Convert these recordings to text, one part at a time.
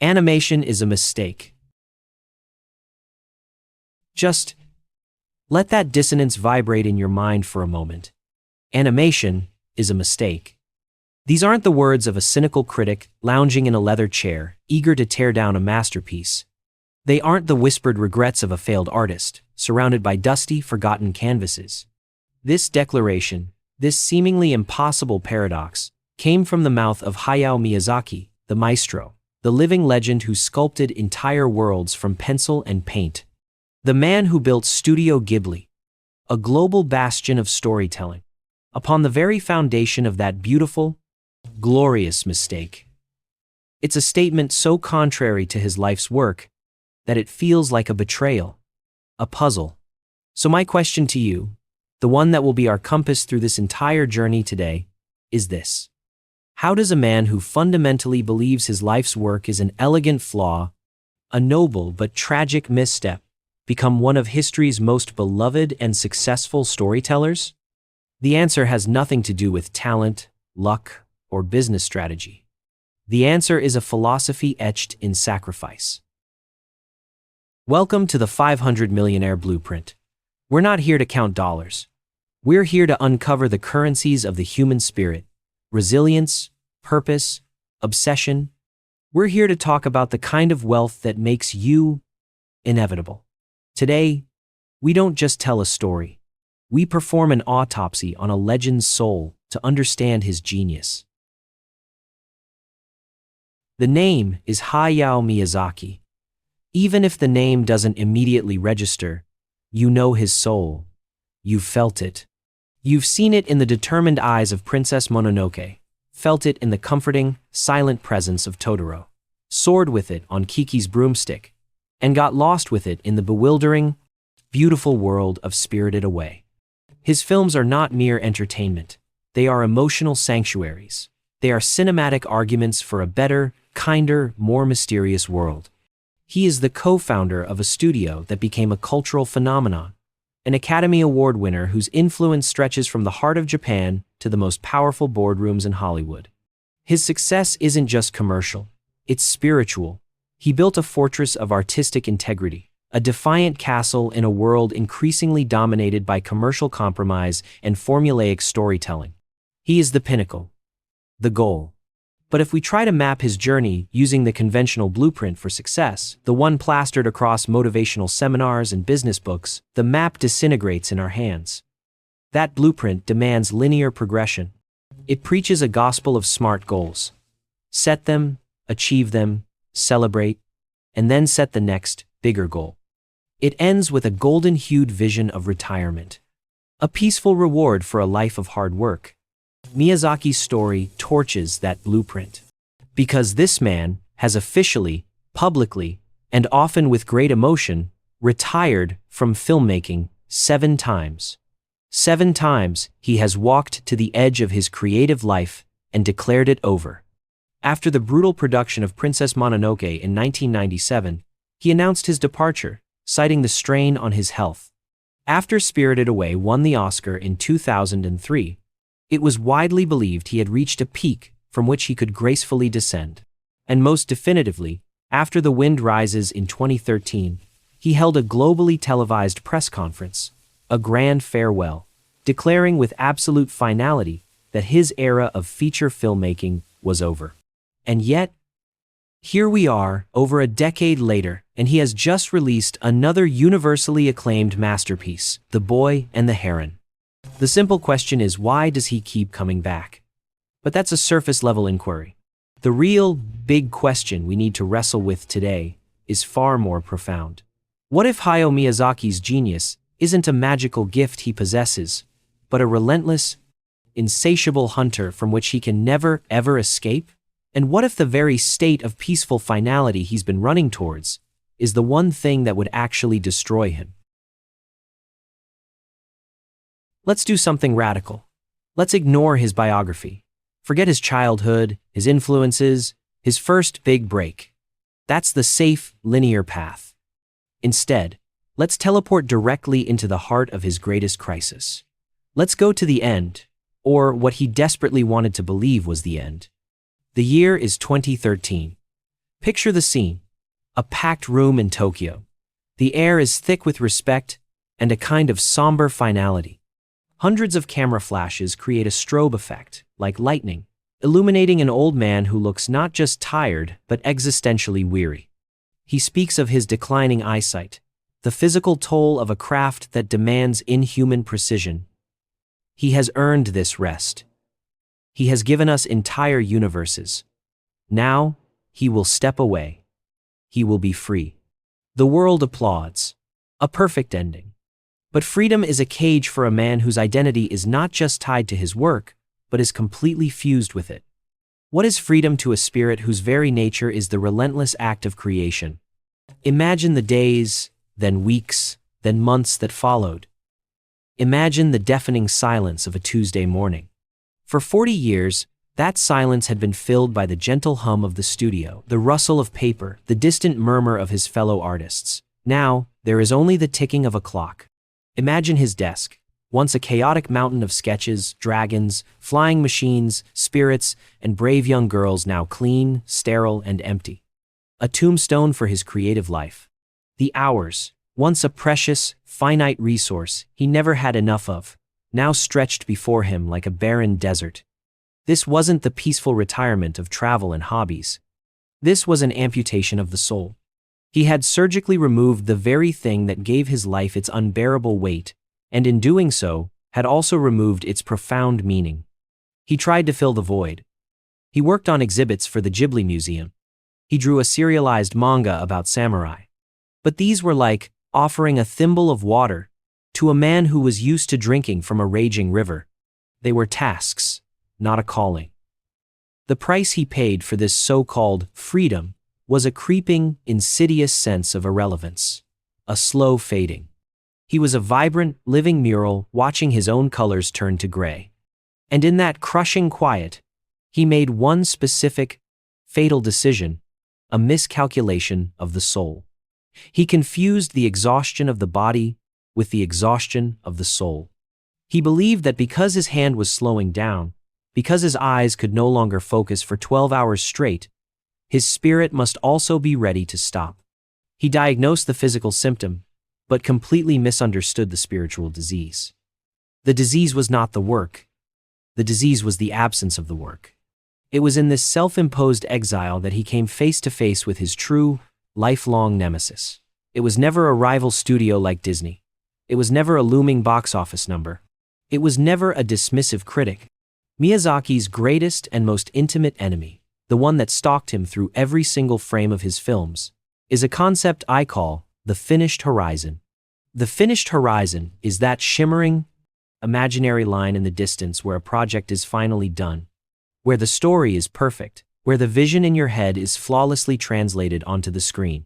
Animation is a mistake. Just let that dissonance vibrate in your mind for a moment. Animation is a mistake. These aren't the words of a cynical critic lounging in a leather chair, eager to tear down a masterpiece. They aren't the whispered regrets of a failed artist, surrounded by dusty, forgotten canvases. This declaration, this seemingly impossible paradox, came from the mouth of Hayao Miyazaki, the maestro, the living legend who sculpted entire worlds from pencil and paint. The man who built Studio Ghibli, a global bastion of storytelling, upon the very foundation of that beautiful, glorious mistake. It's a statement so contrary to his life's work that it feels like a betrayal, a puzzle. So my question to you, the one that will be our compass through this entire journey today, is this. How does a man who fundamentally believes his life's work is an elegant flaw, a noble but tragic misstep, become one of history's most beloved and successful storytellers? The answer has nothing to do with talent, luck, or business strategy. The answer is a philosophy etched in sacrifice. Welcome to the 500 Millionaire Blueprint. We're not here to count dollars. We're here to uncover the currencies of the human spirit, resilience, purpose, obsession. We're here to talk about the kind of wealth that makes you inevitable. Today, we don't just tell a story. We perform an autopsy on a legend's soul to understand his genius. The name is Hayao Miyazaki. Even if the name doesn't immediately register, you know his soul. You've felt it. You've seen it in the determined eyes of Princess Mononoke, felt it in the comforting, silent presence of Totoro, soared with it on Kiki's broomstick, and got lost with it in the bewildering, beautiful world of Spirited Away. His films are not mere entertainment. They are emotional sanctuaries. They are cinematic arguments for a better, kinder, more mysterious world. He is the co-founder of a studio that became a cultural phenomenon, an Academy Award winner whose influence stretches from the heart of Japan to the most powerful boardrooms in Hollywood. His success isn't just commercial, it's spiritual. He built a fortress of artistic integrity, a defiant castle in a world increasingly dominated by commercial compromise and formulaic storytelling. He is the pinnacle, the goal. But if we try to map his journey using the conventional blueprint for success, the one plastered across motivational seminars and business books, the map disintegrates in our hands. That blueprint demands linear progression. It preaches a gospel of smart goals. Set them, achieve them, celebrate, and then set the next, bigger goal. It ends with a golden-hued vision of retirement, a peaceful reward for a life of hard work. Miyazaki's story torches that blueprint, because this man has officially, publicly, and often with great emotion, retired from filmmaking 7 times. 7 times he has walked to the edge of his creative life and declared it over. After the brutal production of Princess Mononoke in 1997, he announced his departure, citing the strain on his health. After Spirited Away won the Oscar in 2003, it was widely believed he had reached a peak from which he could gracefully descend. And most definitively, after The Wind Rises in 2013, he held a globally televised press conference, a grand farewell, declaring with absolute finality that his era of feature filmmaking was over. And yet, here we are, over a decade later, and he has just released another universally acclaimed masterpiece, The Boy and the Heron. The simple question is, why does he keep coming back? But that's a surface-level inquiry. The real, big question we need to wrestle with today is far more profound. What if Hayao Miyazaki's genius isn't a magical gift he possesses, but a relentless, insatiable hunter from which he can never, ever escape? And what if the very state of peaceful finality he's been running towards is the one thing that would actually destroy him? Let's do something radical. Let's ignore his biography. Forget his childhood, his influences, his first big break. That's the safe, linear path. Instead, let's teleport directly into the heart of his greatest crisis. Let's go to the end, or what he desperately wanted to believe was the end. The year is 2013. Picture the scene. A packed room in Tokyo. The air is thick with respect and a kind of somber finality. Hundreds of camera flashes create a strobe effect, like lightning, illuminating an old man who looks not just tired but existentially weary. He speaks of his declining eyesight, the physical toll of a craft that demands inhuman precision. He has earned this rest. He has given us entire universes. Now, he will step away. He will be free. The world applauds. A perfect ending. But freedom is a cage for a man whose identity is not just tied to his work, but is completely fused with it. What is freedom to a spirit whose very nature is the relentless act of creation? Imagine the days, then weeks, then months that followed. Imagine the deafening silence of a Tuesday morning. For 40 years, that silence had been filled by the gentle hum of the studio, the rustle of paper, the distant murmur of his fellow artists. Now, there is only the ticking of a clock. Imagine his desk, once a chaotic mountain of sketches, dragons, flying machines, spirits, and brave young girls, now clean, sterile, and empty. A tombstone for his creative life. The hours, once a precious, finite resource he never had enough of, now stretched before him like a barren desert. This wasn't the peaceful retirement of travel and hobbies. This was an amputation of the soul. He had surgically removed the very thing that gave his life its unbearable weight, and in doing so, had also removed its profound meaning. He tried to fill the void. He worked on exhibits for the Ghibli Museum. He drew a serialized manga about samurai. But these were like offering a thimble of water to a man who was used to drinking from a raging river. They were tasks, not a calling. The price he paid for this so-called freedom was a creeping, insidious sense of irrelevance, a slow fading. He was a vibrant, living mural watching his own colors turn to gray. And in that crushing quiet, he made one specific, fatal decision, a miscalculation of the soul. He confused the exhaustion of the body with the exhaustion of the soul. He believed that because his hand was slowing down, because his eyes could no longer focus for 12 hours straight, his spirit must also be ready to stop. He diagnosed the physical symptom, but completely misunderstood the spiritual disease. The disease was not the work. The disease was the absence of the work. It was in this self-imposed exile that he came face to face with his true, lifelong nemesis. It was never a rival studio like Disney. It was never a looming box office number. It was never a dismissive critic. Miyazaki's greatest and most intimate enemy, the one that stalked him through every single frame of his films, is a concept I call the finished horizon. The finished horizon is that shimmering, imaginary line in the distance where a project is finally done, where the story is perfect, where the vision in your head is flawlessly translated onto the screen.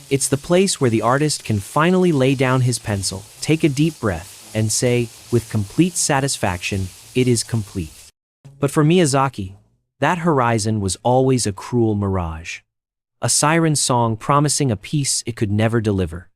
It's the place where the artist can finally lay down his pencil, take a deep breath, and say, with complete satisfaction, it is complete. But for Miyazaki, that horizon was always a cruel mirage. A siren song promising a peace it could never deliver.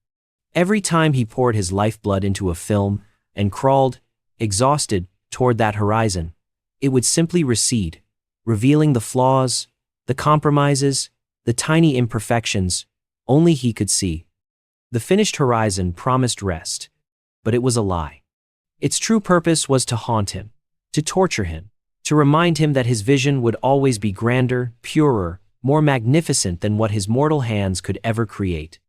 Every time he poured his lifeblood into a film and crawled, exhausted, toward that horizon, it would simply recede, revealing the flaws, the compromises, the tiny imperfections only he could see. The finished horizon promised rest, but it was a lie. Its true purpose was to haunt him, to torture him, to remind him that his vision would always be grander, purer, more magnificent than what his mortal hands could ever create.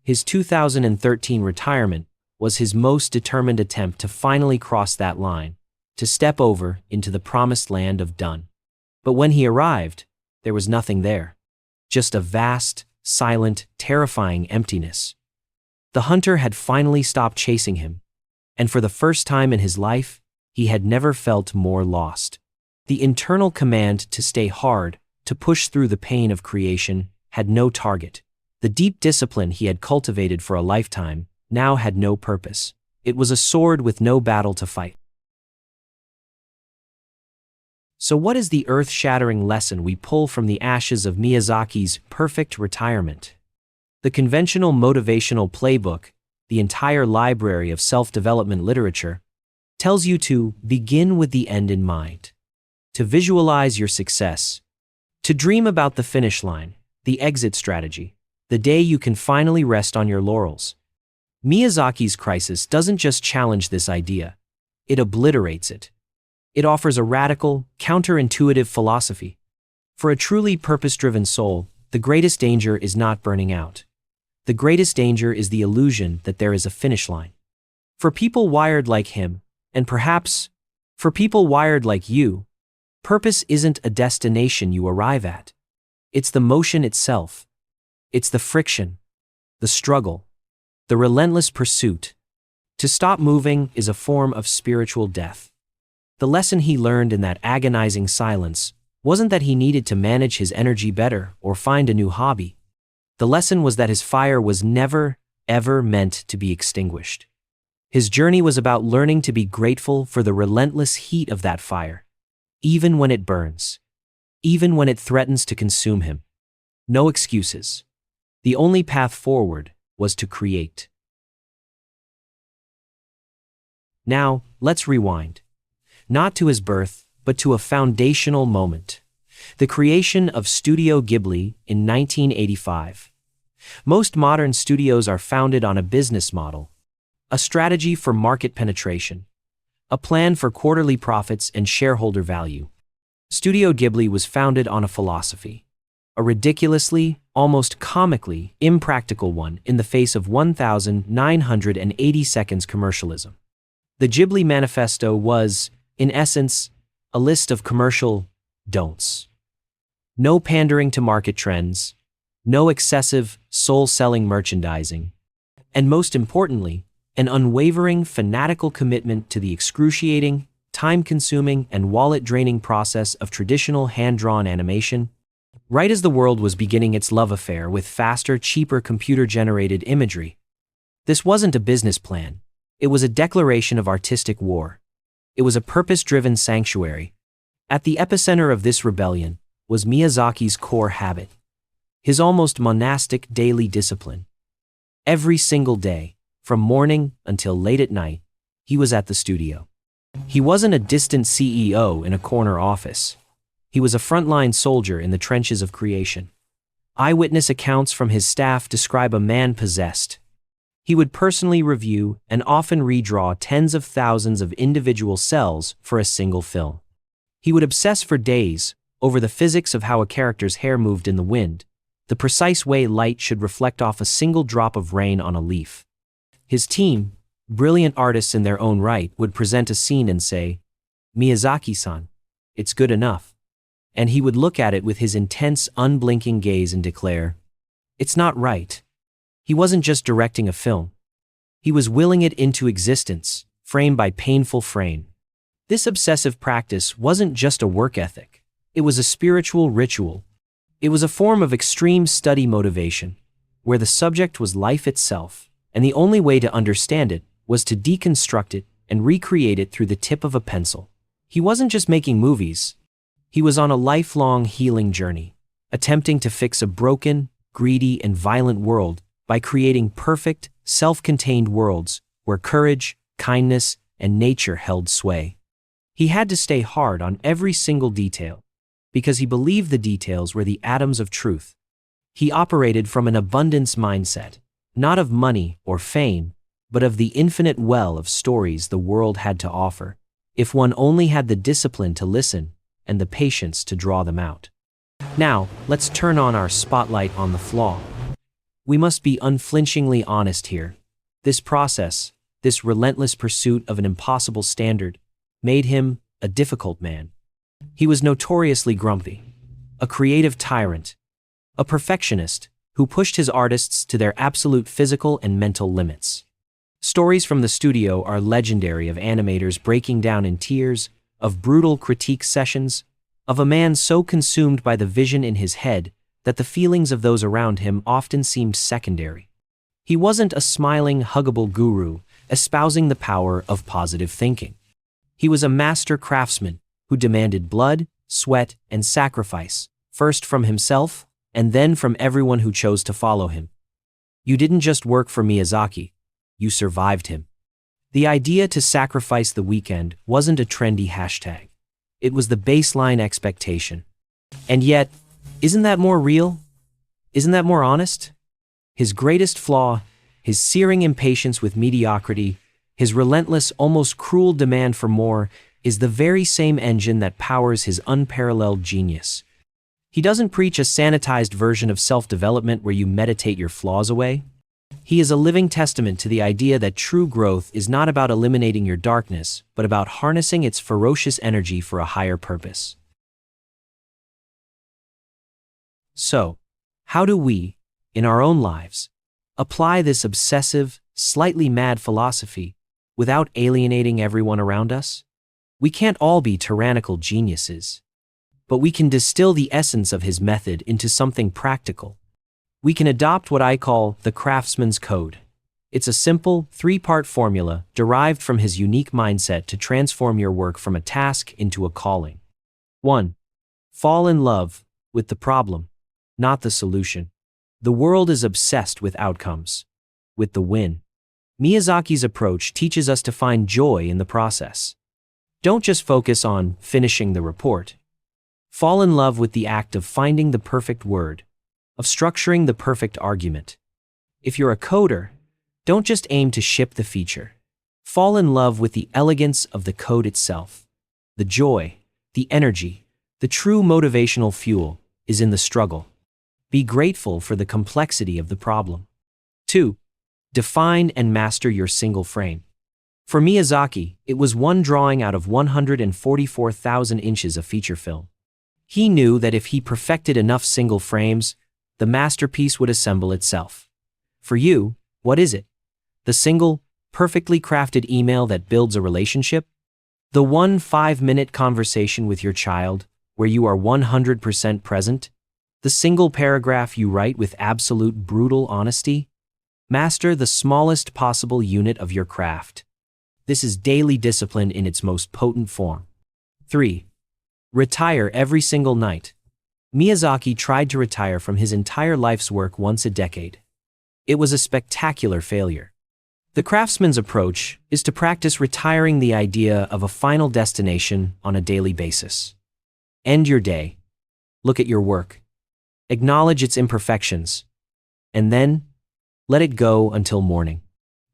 His 2013 retirement was his most determined attempt to finally cross that line, to step over into the promised land of done. But when he arrived, there was nothing there. Just a vast, silent, terrifying emptiness. The hunter had finally stopped chasing him, and for the first time in his life, he had never felt more lost. The internal command to stay hard, to push through the pain of creation, had no target. The deep discipline he had cultivated for a lifetime now had no purpose. It was a sword with no battle to fight. So what is the earth-shattering lesson we pull from the ashes of Miyazaki's perfect retirement? The conventional motivational playbook, the entire library of self-development literature, tells you to begin with the end in mind, to visualize your success, to dream about the finish line, the exit strategy, the day you can finally rest on your laurels. Miyazaki's crisis doesn't just challenge this idea, it obliterates it. It offers a radical, counterintuitive philosophy. For a truly purpose-driven soul, the greatest danger is not burning out. The greatest danger is the illusion that there is a finish line. For people wired like him, and perhaps for people wired like you, purpose isn't a destination you arrive at. It's the motion itself. It's the friction, the struggle, the relentless pursuit. To stop moving is a form of spiritual death. The lesson he learned in that agonizing silence wasn't that he needed to manage his energy better or find a new hobby. The lesson was that his fire was never, ever meant to be extinguished. His journey was about learning to be grateful for the relentless heat of that fire, even when it burns, even when it threatens to consume him. No excuses. The only path forward was to create. Now, let's rewind. Not to his birth, but to a foundational moment. The creation of Studio Ghibli in 1985. Most modern studios are founded on a business model, a strategy for market penetration, a plan for quarterly profits and shareholder value. Studio Ghibli was founded on a philosophy, a ridiculously, almost comically, impractical one in the face of 1,980 seconds commercialism. The Ghibli Manifesto was, in essence, a list of commercial don'ts. No pandering to market trends, no excessive, soul-selling merchandising, and most importantly, an unwavering, fanatical commitment to the excruciating, time-consuming, and wallet-draining process of traditional hand-drawn animation. Right as the world was beginning its love affair with faster, cheaper computer-generated imagery, this wasn't a business plan. It was a declaration of artistic war. It was a purpose-driven sanctuary. At the epicenter of this rebellion was Miyazaki's core habit, his almost monastic daily discipline. Every single day, from morning until late at night, he was at the studio. He wasn't a distant CEO in a corner office. He was a frontline soldier in the trenches of creation. Eyewitness accounts from his staff describe a man possessed. He would personally review and often redraw tens of thousands of individual cells for a single film. He would obsess for days over the physics of how a character's hair moved in the wind, the precise way light should reflect off a single drop of rain on a leaf. His team, brilliant artists in their own right, would present a scene and say, "Miyazaki-san, it's good enough." And he would look at it with his intense, unblinking gaze and declare, "It's not right." He wasn't just directing a film. He was willing it into existence, frame by painful frame. This obsessive practice wasn't just a work ethic. It was a spiritual ritual. It was a form of extreme study motivation, where the subject was life itself, and the only way to understand it was to deconstruct it and recreate it through the tip of a pencil. He wasn't just making movies. He was on a lifelong healing journey, attempting to fix a broken, greedy, and violent world by creating perfect, self-contained worlds where courage, kindness, and nature held sway. He had to stay hard on every single detail, because he believed the details were the atoms of truth. He operated from an abundance mindset, not of money or fame, but of the infinite well of stories the world had to offer, if one only had the discipline to listen and the patience to draw them out. Now, let's turn on our spotlight on the flaw. We must be unflinchingly honest here. This process, this relentless pursuit of an impossible standard, made him a difficult man. He was notoriously grumpy, a creative tyrant, a perfectionist who pushed his artists to their absolute physical and mental limits. Stories from the studio are legendary of animators breaking down in tears, of brutal critique sessions, of a man so consumed by the vision in his head that the feelings of those around him often seemed secondary. He wasn't a smiling, huggable guru espousing the power of positive thinking. He was a master craftsman who demanded blood, sweat, and sacrifice, first from himself and then from everyone who chose to follow him. You didn't just work for Miyazaki, you survived him. The idea to sacrifice the weekend wasn't a trendy hashtag. It was the baseline expectation. And yet, isn't that more real? Isn't that more honest? His greatest flaw, his searing impatience with mediocrity, his relentless, almost cruel demand for more, is the very same engine that powers his unparalleled genius. He doesn't preach a sanitized version of self-development where you meditate your flaws away. He is a living testament to the idea that true growth is not about eliminating your darkness, but about harnessing its ferocious energy for a higher purpose. So, how do we, in our own lives, apply this obsessive, slightly mad philosophy without alienating everyone around us? We can't all be tyrannical geniuses, but we can distill the essence of his method into something practical. We can adopt what I call the Craftsman's Code. It's a simple, three-part formula derived from his unique mindset to transform your work from a task into a calling. 1. Fall in love with the problem, not the solution. The world is obsessed with outcomes, with the win. Miyazaki's approach teaches us to find joy in the process. Don't just focus on finishing the report. Fall in love with the act of finding the perfect word, of structuring the perfect argument. If you're a coder, don't just aim to ship the feature. Fall in love with the elegance of the code itself. The joy, the energy, the true motivational fuel is in the struggle. Be grateful for the complexity of the problem. 2. Define and master your single frame. For Miyazaki, it was one drawing out of 144,000 inches of feature film. He knew that if he perfected enough single frames, the masterpiece would assemble itself. For you, what is it? The single, perfectly crafted email that builds a relationship? The 5-minute conversation with your child, where you are 100% present? The single paragraph you write with absolute brutal honesty? Master the smallest possible unit of your craft. This is daily discipline in its most potent form. 3. Retire every single night. Miyazaki tried to retire from his entire life's work once a decade. It was a spectacular failure. The Craftsman's approach is to practice retiring the idea of a final destination on a daily basis. End your day. Look at your work. Acknowledge its imperfections. And then, let it go until morning.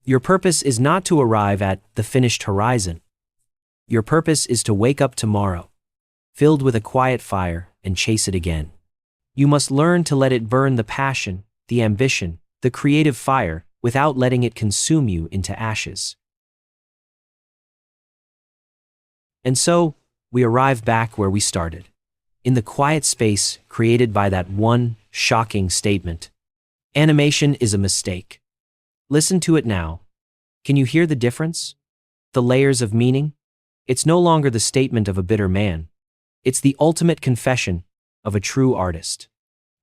Your purpose is not to arrive at the finished horizon. Your purpose is to wake up tomorrow, filled with a quiet fire, and chase it again. You must learn to let it burn the passion, the ambition, the creative fire, without letting it consume you into ashes. And so, we arrive back where we started, in the quiet space created by that one shocking statement. Animation is a mistake. Listen to it now. Can you hear the difference? The layers of meaning? It's no longer the statement of a bitter man. It's the ultimate confession of a true artist.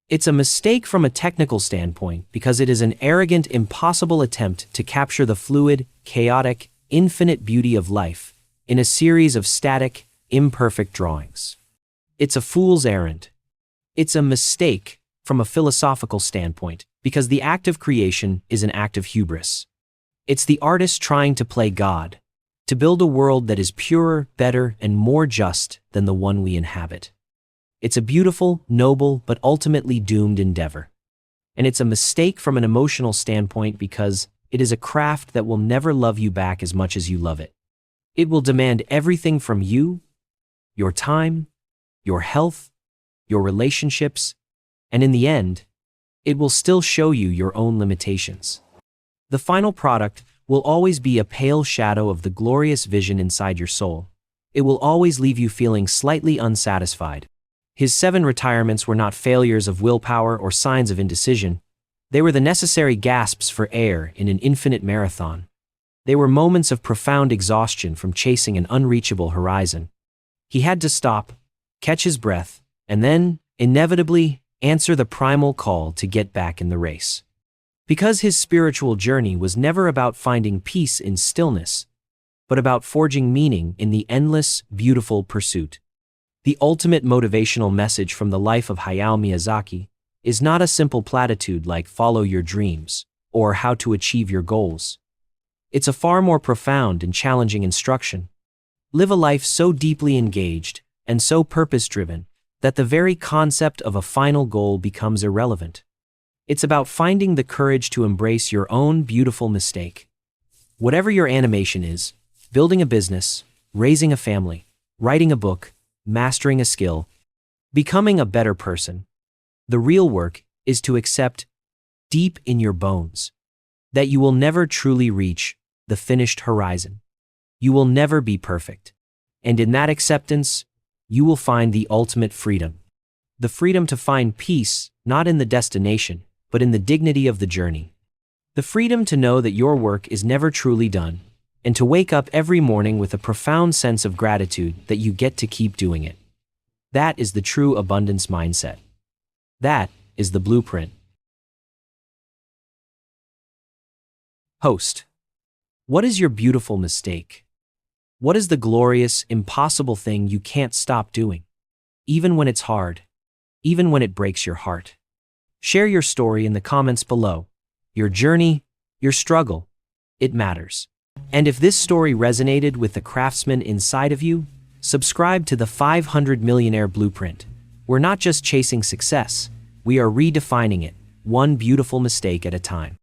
It's a mistake from a technical standpoint because it is an arrogant, impossible attempt to capture the fluid, chaotic, infinite beauty of life in a series of static, imperfect drawings. It's a fool's errand. It's a mistake from a philosophical standpoint because the act of creation is an act of hubris. It's the artist trying to play God, to build a world that is purer, better, and more just than the one we inhabit. It's a beautiful, noble, but ultimately doomed endeavor. And it's a mistake from an emotional standpoint because it is a craft that will never love you back as much as you love it. It will demand everything from you, your time, your health, your relationships, and in the end, it will still show you your own limitations. The final product will always be a pale shadow of the glorious vision inside your soul. It will always leave you feeling slightly unsatisfied. His 7 retirements were not failures of willpower or signs of indecision. They were the necessary gasps for air in an infinite marathon. They were moments of profound exhaustion from chasing an unreachable horizon. He had to stop, catch his breath, and then, inevitably, answer the primal call to get back in the race. Because his spiritual journey was never about finding peace in stillness, but about forging meaning in the endless, beautiful pursuit. The ultimate motivational message from the life of Hayao Miyazaki is not a simple platitude like follow your dreams or how to achieve your goals. It's a far more profound and challenging instruction. Live a life so deeply engaged and so purpose-driven that the very concept of a final goal becomes irrelevant. It's about finding the courage to embrace your own beautiful mistake. Whatever your animation is, building a business, raising a family, writing a book, mastering a skill, becoming a better person, the real work is to accept, deep in your bones, that you will never truly reach the finished horizon. You will never be perfect. And in that acceptance, you will find the ultimate freedom. The freedom to find peace, not in the destination, but in the dignity of the journey. The freedom to know that your work is never truly done, and to wake up every morning with a profound sense of gratitude that you get to keep doing it. That is the true abundance mindset. That is the blueprint. Host. What is your beautiful mistake? What is the glorious, impossible thing you can't stop doing? Even when it's hard. Even when it breaks your heart. Share your story in the comments below. Your journey, your struggle, it matters. And if this story resonated with the craftsman inside of you, subscribe to the 500 Millionaire Blueprint. We're not just chasing success, we are redefining it, one beautiful mistake at a time.